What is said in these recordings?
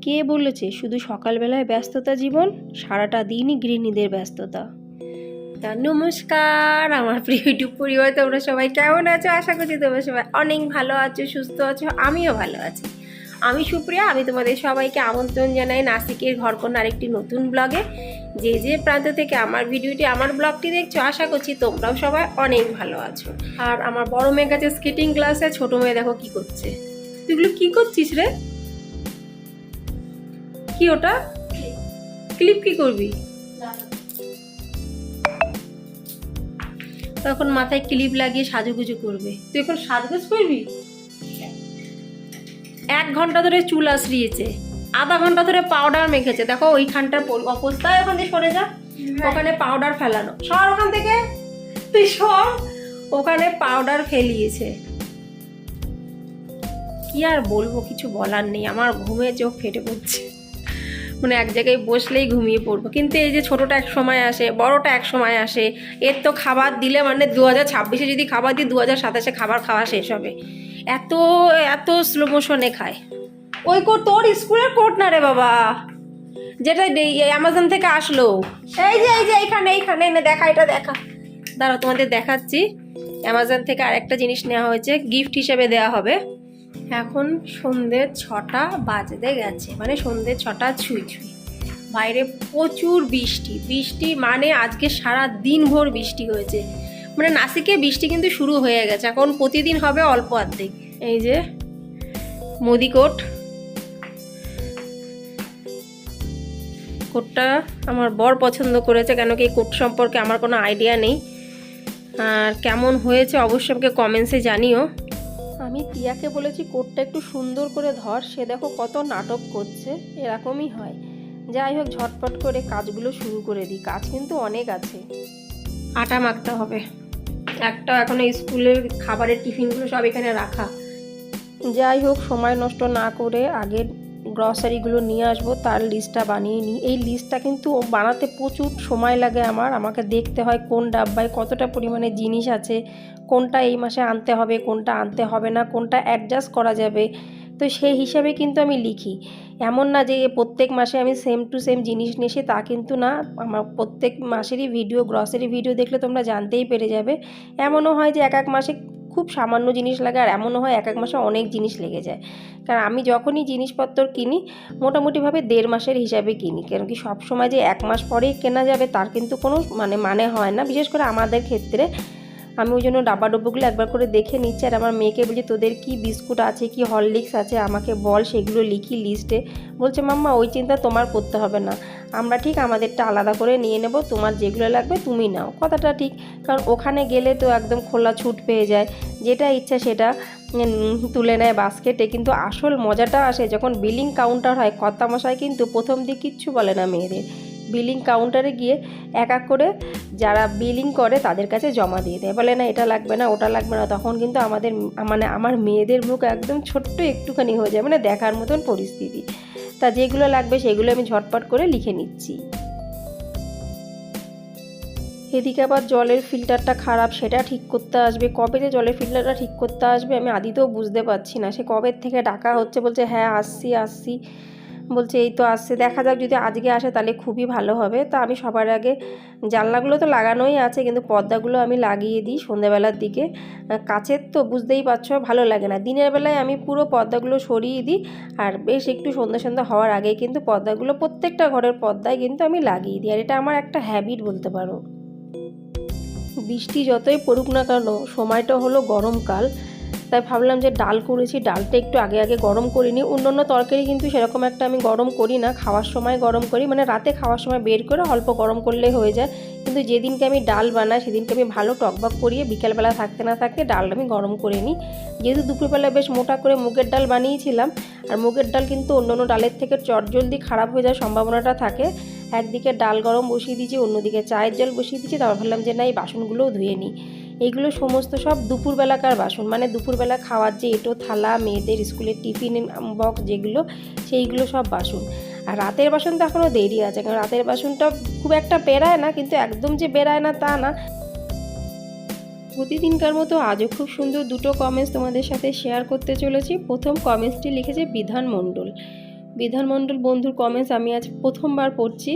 কে বলেছে শুধু সকালবেলায় ব্যস্ততা জীবন? সারাটা দিনই গৃহিণীদের ব্যস্ততা। তা নমস্কার আমার প্রিয় ইউটিউব পরিবার, তোমরা সবাই কেমন আছো? আশা করছি তোমরা সবাই অনেক ভালো আছো, সুস্থ আছো। আমিও ভালো আছি। আমি সুপ্রিয়া, আমি তোমাদের সবাইকে আমন্ত্রণ জানাই নাসিকের ঘরকন্যা আরেকটি নতুন ব্লগে। যে যে প্রান্ত থেকে আমার ভিডিওটি, আমার ব্লগটি দেখছো, আশা করছি তোমরাও সবাই অনেক ভালো আছো। আর আমার বড় মেয়ে গেছে স্কেটিং ক্লাসে, ছোট মেয়ে দেখো কি করছে। তুইগুলো কি করছিস রে? কি ওটা? ক্লিপ কি করবি? তখন মাথায় ক্লিপ লাগিয়ে সাজুগুজু করবে। তুই এখন সাজগোজ করবি? 1 ঘন্টা ধরে চুল আশ্রিয়েছে, আধা ঘন্টা ধরে পাউডার মেখেছে। দেখো ওইখানটার অবস্থা, ওখান থেকে সরে যা, ওখানে পাউডার ফেলানো। সর ওখান থেকে, তুই সর। ওখানে পাউডার ফেলিয়েছে। কি আর বলবো, কিছু বলার নেই। আমার ঘুমে চোখ ফেটে পড়ছে, মানে এক জায়গায় বসলেই ঘুমিয়ে পড়বো। কিন্তু এই যে ছোটোটা এক সময় আসে, বড়টা এক সময় আসে। এর তো খাবার দিলে মানে 2026-এ যদি খাবার দিই 2027-এ খাবার খাওয়া শেষ হবে। এত এত স্লো মোশনে খায়। ওই কোট তোর স্কুলের কোট না রে বাবা, যেটা অ্যামাজন থেকে আসলো। এই যে এইখানে এনে দেখা, এটা দেখা। দাঁড়াও তোমাদের দেখাচ্ছি। অ্যামাজন থেকে আরেকটা জিনিস নেওয়া হয়েছে, গিফট হিসেবে দেওয়া হবে। এখন সন্ধ্যে 6টা বাজতে গেছে, মানে সন্ধ্যে 6টা ছুঁই। বাইরে প্রচুর বৃষ্টি, মানে আজকে সারা দিন ভোর বৃষ্টি হয়েছে। মানে নাসিকে বৃষ্টি কিন্তু শুরু হয়ে গেছে, এখন প্রতিদিন হবে অল্প অর্ধেক। এই যে মোদি কোটটা আমার বর পছন্দ করেছে, কেন কি এই কোট সম্পর্কে আমার কোনো আইডিয়া নেই। আর কেমন হয়েছে অবশ্যই আমাকে কমেন্টসে জানিও। আমি টিয়াকে বলেছি কোটটা একটু সুন্দর করে ধর, সে দেখো কত নাটক করছে। এরকমই হয়। যাই হোক, ঝটপট করে কাজগুলো শুরু করে দিই। কাজ কিন্তু অনেক আছে। আটা মাখতে হবে একটা, এখনো স্কুলের খাবারের টিফিনগুলো সব এখানে রাখা। যাই হোক, সময় নষ্ট না করে আগে গ্রসারিগুলো নিয়ে আসবো, তার লিস্টটা বানিয়ে নিই। এই লিস্টটা কিন্তু বানাতে প্রচুর সময় লাগে আমাকে দেখতে হয় কোন ডাব্বায় কতটা পরিমাণে জিনিস আছে, কোনটা এই মাসে আনতে হবে, কোনটা আনতে হবে না, কোনটা অ্যাডজাস্ট করা যাবে। তো সেই হিসাবে কিন্তু আমি লিখি। এমন না যে প্রত্যেক মাসে আমি সেম টু সেম জিনিস নিয়েছি, তা কিন্তু না। আমার প্রত্যেক মাসেরই ভিডিও, গ্রসারি ভিডিও দেখলে তোমরা জানতেই পেরে যাবে। এমনও হয় যে এক মাসে খুব সামান্য জিনিস লাগে, আর এমনও হয় এক মাসে অনেক জিনিস লেগে যায়। কারণ আমি যখনই জিনিসপত্র কিনি মোটামুটিভাবে 1.5 মাসের হিসাবে কিনি, কেন কি সব সময় যে 1 মাস পরেই কেনা যাবে তার কিন্তু কোনো মানে হয় না, বিশেষ করে আমাদের ক্ষেত্রে। আমি ওই জন্য ডাব্বাগুলো একবার করে দেখে নিচ্ছি। আর আমার মেয়েকে বলছি তোদের কি বিস্কুট আছে, কি হরলিক্স আছে আমাকে বল, সেগুলো লিখি লিস্টে। বলছে মাম্মা ওই চিন্তা তোমার করতে হবে না, আমরা ঠিক আমাদেরটা আলাদা করে নিয়ে নেব, তোমার যেগুলো লাগবে তুমি নাও। কথাটা ঠিক, কারণ ওখানে গেলে তো একদম খোলা ছুট পেয়ে যায়, যেটা ইচ্ছা সেটা তুলে নেয় বাস্কেটে। কিন্তু আসল মজাটা আসে যখন বিলিং কাউন্টার হয়। কর্তামশাই কিন্তু প্রথম দিকে কিচ্ছু বলে না মেয়েদের, বিলিং কাউন্টারে গিয়ে এক এক করে যারা বিলিং করে তাদের কাছে জমা দিয়ে দেয়, বলে না এটা লাগবে না, ওটা লাগবে না। তখন কিন্তু আমার মেয়েদের মুখ একদম ছোট্ট একটুখানি হয়ে যায়, মানে দেখার মতন পরিস্থিতি। তা যেগুলো লাগবে সেগুলো আমি ঝটপট করে লিখে নিচ্ছি। এদিকে আবার জলের ফিল্টারটা খারাপ, সেটা ঠিক করতে আসবে। কবে যে জলের ফিল্টারটা ঠিক করতে আসবে আমি আদিতেও বুঝতে পারছি না। সে কবে থেকে ডাকা হচ্ছে, বলছে হ্যাঁ আসছি, বলছে এই তো আসছে। দেখা যাক, যদি আজকে আসে তাহলে খুবই ভালো হবে। তা আমি সবার আগে জানলাগুলো তো লাগানোই আছে, কিন্তু পর্দাগুলো আমি লাগিয়ে দিই সন্ধ্যাবেলার দিকে। কাচের তো বুঝতেই পারছো ভালো লাগে না, দিনের বেলায় আমি পুরো পর্দাগুলো সরিয়ে দিই। আর বেশ একটু সন্ধ্যা হওয়ার আগেই কিন্তু পর্দাগুলো প্রত্যেকটা ঘরের পর্দায় কিন্তু আমি লাগিয়ে দিই। আর এটা আমার একটা হ্যাবিট বলতে পারো। বৃষ্টি যতই পড়ুক না কেন, সময়টা হলো গরমকাল, তাই ভাবলাম যে ডাল করেছি, ডালটা একটু আগে গরম করিনি। অন্য তরকারি কিন্তু সেরকম একটা আমি গরম করি না, খাওয়ার সময় গরম করি, মানে রাতে খাওয়ার সময় বের করে অল্প গরম করলেই হয়ে যায়। কিন্তু যেদিনকে আমি ডাল বানাই সেদিনকে আমি ভালো টকবক করিয়ে বিকেলবেলা থাকতে না থাকতে ডালটা আমি গরম করে নিই। যেহেতু দুপুরবেলা বেশ মোটা করে মুগের ডাল বানিয়েছিলাম, আর মুগের ডাল কিন্তু অন্য ডালের থেকে চটজলদি খারাপ হয়ে যাওয়ার সম্ভাবনাটা থাকে। একদিকে ডাল গরম বসিয়ে দিয়েছি, অন্যদিকে চায়ের জল বসিয়ে দিয়েছি। তারপর ভাবলাম যে না, এই বাসনগুলোও ধুয়ে নিই। এইগুলো সমস্ত সব দুপুরবেলাকার বাসন, মানে দুপুরবেলা খাওয়ার যে এঁটো থালা, মেয়েদের স্কুলের টিফিন বক্স যেগুলো, সেইগুলো সব বাসন। আর রাতের বাসন তো এখনও দেরি আছে, কারণ রাতের বাসনটা খুব একটা বেরায় না, কিন্তু একদম যে বেরায় না তা না। প্রতিদিনকার মতো আজও খুব সুন্দর দুটো কমেন্টস তোমাদের সাথে শেয়ার করতে চলেছি। প্রথম কমেন্টসটি লিখেছে বিধান মণ্ডল। বিধানমণ্ডল বন্ধুর কমেন্টস আমি আজ প্রথমবার পড়ছি।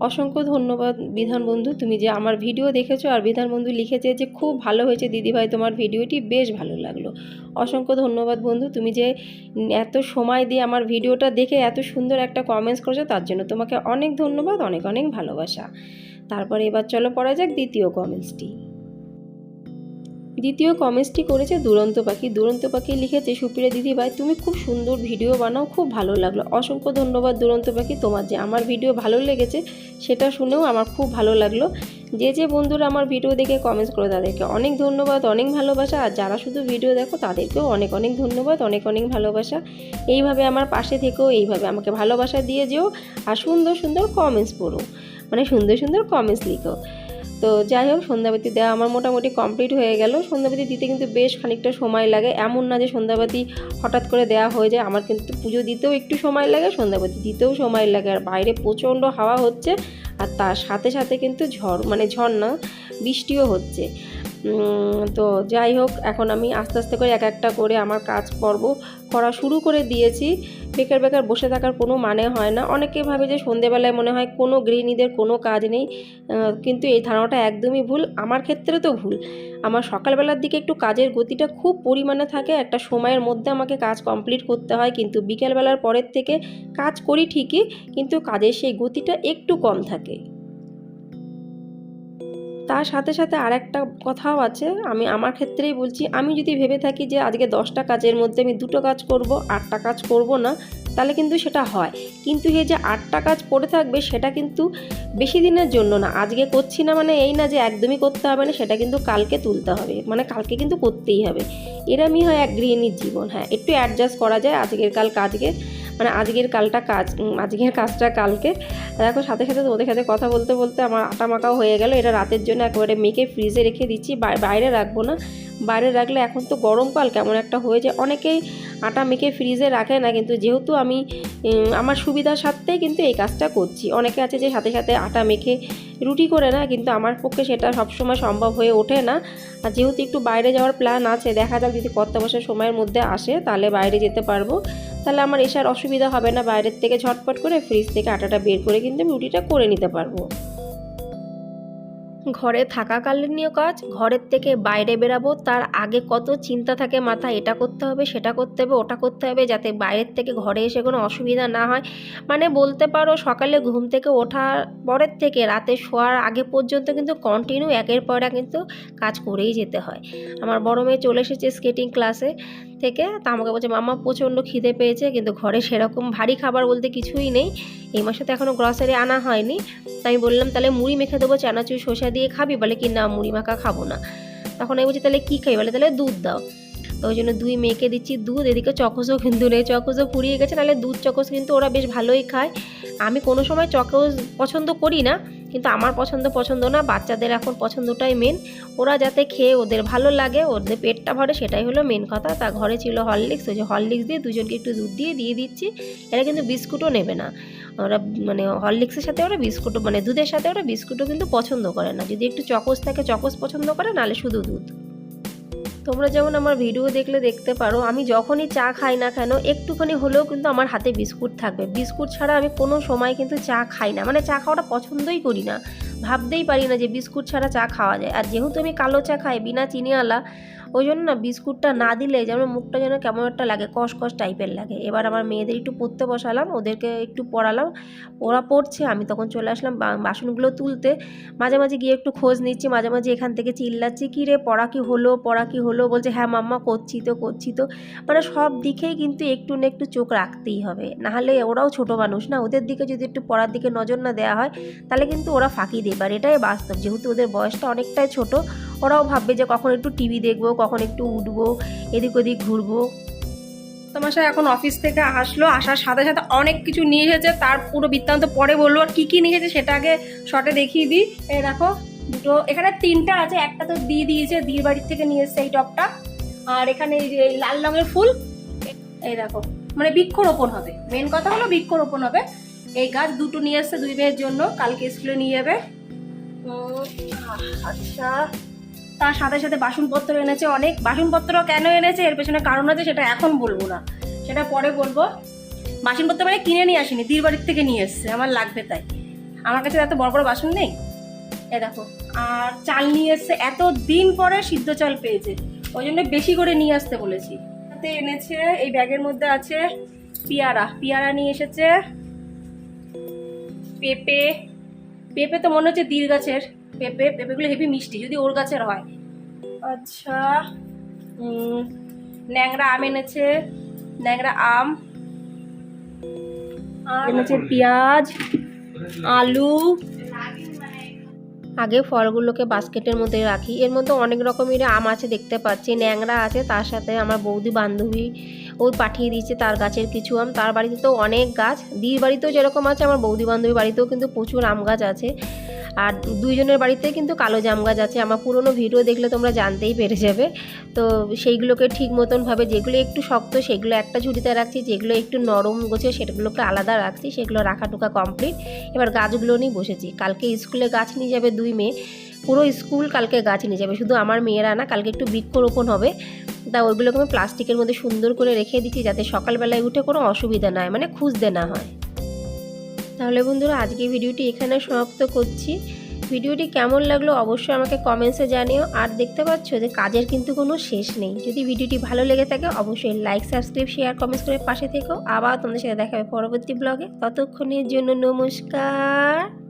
অসংখ্য ধন্যবাদ বিধান বন্ধু, তুমি যে আমার ভিডিও দেখেছো। আর বিধান বন্ধু লিখেছে যে খুব ভালো হয়েছে দিদিভাই, তোমার ভিডিওটি বেশ ভালো লাগলো। অসংখ্য ধন্যবাদ বন্ধু, তুমি যে এত সময় দিয়ে আমার ভিডিওটা দেখে এত সুন্দর একটা কমেন্টস করেছো, তার জন্য তোমাকে অনেক ধন্যবাদ, অনেক অনেক ভালোবাসা। তারপরে এবার চলো পড়া যাক দ্বিতীয় কমেন্টসটি। দ্বিতীয় কমেন্টসটি করেছে দুরন্ত পাখি। দুরন্ত পাখি লিখেছে, সুপ্রিয়া দিদিভাই তুমি খুব সুন্দর ভিডিও বানাও, খুব ভালো লাগলো। অসংখ্য ধন্যবাদ দুরন্ত পাখি, তোমার যে আমার ভিডিও ভালো লেগেছে সেটা শুনেও আমার খুব ভালো লাগলো। যে যে বন্ধুরা আমার ভিডিও দেখে কমেন্টস করে তাদেরকে অনেক ধন্যবাদ, অনেক ভালোবাসা। আর যারা শুধু ভিডিও দেখো তাদেরকেও অনেক অনেক ধন্যবাদ, অনেক অনেক ভালোবাসা। এইভাবে আমার পাশে থেকেও, এইভাবে আমাকে ভালোবাসা দিয়ে যেও, আর সুন্দর সুন্দর কমেন্টস পড়ো, মানে সুন্দর সুন্দর কমেন্টস লিখো। তো যাই হোক, সন্ধ্যাবাতি দেওয়া আমার মোটামুটি কমপ্লিট হয়ে গেল। সন্ধ্যাবাতি দিতে কিন্তু বেশ খানিকটা সময় লাগে, এমন না যে সন্ধ্যাবাতি হঠাৎ করে দেওয়া হয়ে যায়। আমার কিন্তু পুজো দিতেও একটু সময় লাগে, সন্ধ্যাবাতি দিতেও সময় লাগে। আর বাইরে প্রচণ্ড হাওয়া হচ্ছে, আর তার সাথে সাথে কিন্তু ঝড় না, বৃষ্টিও হচ্ছে। তো যাই হোক, এখন আমি আস্তে আস্তে করে এক একটা করে আমার কাজ পর্ব করা শুরু করে দিয়েছি। বেকার বেকার বসে থাকার কোনো মানে হয় না। অনেকে ভাবে যে সন্ধেবেলায় মনে হয় কোনো গৃহিণীদের কোনো কাজ নেই, কিন্তু এই ধারণাটা একদমই ভুল। আমার ক্ষেত্রে তো ভুল। আমার সকালবেলার দিকে একটু কাজের গতিটা খুব পরিমাণে থাকে, একটা সময়ের মধ্যে আমাকে কাজ কমপ্লিট করতে হয়। কিন্তু বিকেলবেলার পরের থেকে কাজ করি ঠিকই, কিন্তু কাজের সেই গতিটা একটু কম থাকে। তার সাথে সাথে আর একটা কথাও আছে, আমি আমার ক্ষেত্রেই বলছি। আমি যদি ভেবে থাকি যে আজকে 10টা কাজের মধ্যে আমি 2টো কাজ করব, 8টা কাজ করব না, তাহলে কিন্তু সেটা হয়। কিন্তু এই যে 8টা কাজ পড়ে থাকবে, সেটা কিন্তু বেশি দিনের জন্য না। আজকে করছি না মানে এই না যে একদমই করতে হবে না, সেটা কিন্তু কালকে তুলতে হবে, মানে কালকে কিন্তু করতেই হবে। এরমই হয় এক গৃহিণীর জীবন। হ্যাঁ, একটু অ্যাডজাস্ট করা যায়, আজকের কাল কাজকে, মানে আজকের কাজটা কালকে। দেখো, সাথে সাথে তোমাদের সাথে কথা বলতে বলতে আমার আটা মাখাও হয়ে গেল। এটা রাতের জন্য একেবারে মেখে ফ্রিজে রেখে দিচ্ছি, বাইরে রাখবো না। বাইরে রাখলে এখন তো গরমকাল কেমন একটা হয়ে যায়, অনেকেই আটা মেখে ফ্রিজে রাখে না। কিন্তু যেহেতু আমি আমার সুবিধার সাথেই কিন্তু এই কাজটা করছি। অনেকে আছে যে সাথে সাথে আটা মেখে রুটি করে না, কিন্তু আমার পক্ষে সেটা সবসময় সম্ভব হয়ে ওঠে না। আর যেহেতু একটু বাইরে যাওয়ার প্ল্যান আছে, দেখা যাক যদি কর্তা বসার সময়ের মধ্যে আসে তাহলে বাইরে যেতে পারবো, তাহলে আমার এসার অসুবিধা হবে না। বাইরের থেকে ঝটপট করে ফ্রিজ থেকে আটাটা বের করে কিন্তু আমি রুটিটা করে নিতে পারবো। ঘরে থাকাকালীনও কাজ, ঘরের থেকে বাইরে বেরাবো তার আগে কত চিন্তা থাকে মাথায়, এটা করতে হবে, সেটা করতে হবে, ওটা করতে হবে, যাতে বাইরের থেকে ঘরে এসে কোনো অসুবিধা না হয়। মানে বলতে পারো সকালে ঘুম থেকে ওঠার পরের থেকে রাতে শোয়ার আগে পর্যন্ত কিন্তু কন্টিনিউ একের পর এক কিন্তু কাজ করেই যেতে হয়। আমার বড় মেয়ে চলে এসেছে স্কেটিং ক্লাসে থেকে, তা আমাকে বলছে মাম্মা প্রচণ্ড খিদে পেয়েছে, কিন্তু ঘরে সেরকম ভারী খাবার বলতে কিছুই নেই। এই মাসে তো এখনও গ্রসারি আনা হয়নি। তাই আমি বললাম তাহলে মুড়ি মেখে দেবো চানাচুর শসা দিয়ে, খাবি? বলে কি না, মুড়ি মাখা খাবো না। তখন আমি বলছি তাহলে কী খাই? বলে তাহলে দুধ দাও। তো ওই জন্য দুই মেয়েকে দিচ্ছি দুধ। এদিকে চকোসও কিন্তু নেই, চকোসও ফুরিয়ে গেছে, নাহলে দুধ চকোস কিন্তু ওরা বেশ ভালোই খায়। আমি কোনো সময় চকোস পছন্দ করি না, কিন্তু আমার পছন্দ না, বাচ্চাদের এখন পছন্দটাই মেন। ওরা যাতে খেয়ে ওদের ভালো লাগে, ওদের পেটটা ভরে, সেটাই হলো মেন কথা। তা ঘরে ছিল হরলিক্স, ওই যে হরলিক্স দিয়ে দুজনকে একটু দুধ দিয়ে দিচ্ছি। এরা কিন্তু বিস্কুটও নেবে না। ওরা মানে হরলিক্সের সাথে ওরা বিস্কুটও, মানে দুধের সাথে ওরা বিস্কুটও কিন্তু পছন্দ করে না। যদি একটু চকোস থাকে চকোস পছন্দ করে, নাহলে শুধু দুধ। তোমরা যেমন আমার ভিডিও দেখলে দেখতে পারো, আমি যখনই চা খাই না কেন একটুখানি হলেও কিন্তু আমার হাতে বিস্কুট থাকবে। বিস্কুট ছাড়া আমি কোনো সময় কিন্তু চা খাই না, মানে চা খাওয়াটা পছন্দই করি না, ভাবতেই পারি না যে বিস্কুট ছাড়া চা খাওয়া যায়। আর যেহেতু আমি কালো চা খাই বিনা চিনিওয়ালা, ওই জন্য না বিস্কুটটা না দিলে যেমন মুখটা যেন কেমন একটা লাগে, কষ টাইপের লাগে। এবার আমার মেয়েদের একটু পড়তে বসালাম, ওদেরকে একটু পড়ালাম, ওরা পড়ছে, আমি তখন চলে আসলাম বাসনগুলো তুলতে। মাঝে মাঝে গিয়ে একটু খোঁজ নিচ্ছি, মাঝে মাঝে এখান থেকে চিল্লাচ্ছি, কী রে পড়া কি হলো? বলছে হ্যাঁ মাম্মা করছি তো। মানে সব দিকেই কিন্তু একটু না একটু চোখ রাখতেই হবে, নাহলে ওরাও ছোট মানুষ না, ওদের দিকে যদি একটু পড়ার দিকে নজর না দেওয়া হয় তাহলে কিন্তু ওরা ফাঁকি দেবে। আর এটাই বাস্তব, যেহেতু ওদের বয়সটা অনেকটাই ছোট, ওরাও ভাববে যে কখন একটু টিভি দেখবো, কখন একটু উঠবো, এদিক ওদিক ঘুরবো। তোমার সাথে এখন অফিস থেকে আসলো, আসার সাথে সাথে অনেক কিছু নিয়ে এসেছে, তার পুরো বৃত্তান্ত পরে বললো। আর কী নিয়ে এসেছে সেটা আগে শর্টে দেখিয়ে দিই। এই দেখো দুটো, এখানে 3টা আছে, একটা তো দিয়ে দিয়েছে, দিদির বাড়ির থেকে নিয়ে এসছে এই টপটা। আর এখানে এই যে লাল রঙের ফুল, এই দেখো, মানে বৃক্ষরোপণ হবে, মেন কথা হলো বৃক্ষরোপণ হবে। এই গাছ দুটো নিয়ে এসছে দুই মেয়ের জন্য, কালকে স্কুলে নিয়ে যাবে। আচ্ছা, তার সাথে সাথে বাসনপত্র এনেছে অনেক। বাসনপত্র কেন এনেছে এর পেছনে কারণ আছে, সেটা এখন বলবো না, সেটা পরে বলবো। বাসনপত্র মানে কিনে নিয়ে আসিনি, দিদির বাড়ির থেকে নিয়ে এসছে, আমার লাগবে তাই। আমার কাছে এত বড় বড় বাসন নেই। এ দেখো, আর চাল নিয়ে এসছে, এত দিন পরে সিদ্ধ চাল পেয়েছে, ওই জন্য বেশি করে নিয়ে আসতে বলেছি। সাথে এনেছে, এই ব্যাগের মধ্যে আছে পেয়ারা নিয়ে এসেছে, পেঁপে তো মনে হচ্ছে দির গাছের পেঁপেগুলো হেভি মিষ্টি, যদি ওর গাছের হয়। আচ্ছা, ন্যাংরা আম এনেছে, ন্যাংরা আম, আর এনেছে পেঁয়াজ, আলু। আগে ফলগুলোকে বাস্কেটের মধ্যে রাখি। এর মধ্যে অনেক রকমের আম আছে দেখতে পাচ্ছি, ন্যাংরা আছে, তার সাথে আমার বৌদি বান্ধবী ওই পাঠিয়ে দিয়েছে তার গাছের কিছু আম। তার বাড়িতে তো অনেক গাছ, দিদির বাড়িতেও যেরকম আছে, আমার বৌদি বান্ধবী বাড়িতেও কিন্তু প্রচুর আম গাছ আছে। আর দুইজনের বাড়িতে কিন্তু কালো জাম গাছ আছে। আমার পুরনো ভিডিও দেখলে তোমরা জানতেই পেরে যাবে। তো সেইগুলোকে ঠিক মতনভাবে, যেগুলো একটু শক্ত সেগুলো একটা ঝুড়িতে রাখছি, যেগুলো একটু নরম গোছে সেগুলোকে আলাদা রাখছি, সেগুলো রাখা টুকা কমপ্লিট। এবার গাছগুলো নিয়ে বসেছি। কালকে স্কুলে গাছ নিয়ে যাবে 2 মেয়ে, পুরো স্কুল কালকে গাছ নিয়ে যাবে, শুধু আমার মেয়েরা না, কালকে একটু বৃক্ষরোপণ হবে। তা ওইগুলোকে আমি প্লাস্টিকের মধ্যে সুন্দর করে রেখে দিচ্ছি, যাতে সকালবেলায় উঠে কোনো অসুবিধা না হয়, মানে খুঁজতে না হয়। তাহলে বন্ধুরা, আজকে ভিডিওটি এখানে সমাপ্ত করছি। ভিডিওটি কেমন লাগলো অবশ্যই আমাকে কমেন্টসে জানিও। আর দেখতে পাচ্ছ যে কাজের কিন্তু কোনো শেষ নেই। যদি ভিডিওটি ভালো লেগে থাকে অবশ্যই লাইক, সাবস্ক্রাইব, শেয়ার, কমেন্টস করে পাশে থেকো। আবার তোমাদের সাথে দেখা হবে পরবর্তী ব্লগে। ততক্ষণের জন্য নমস্কার।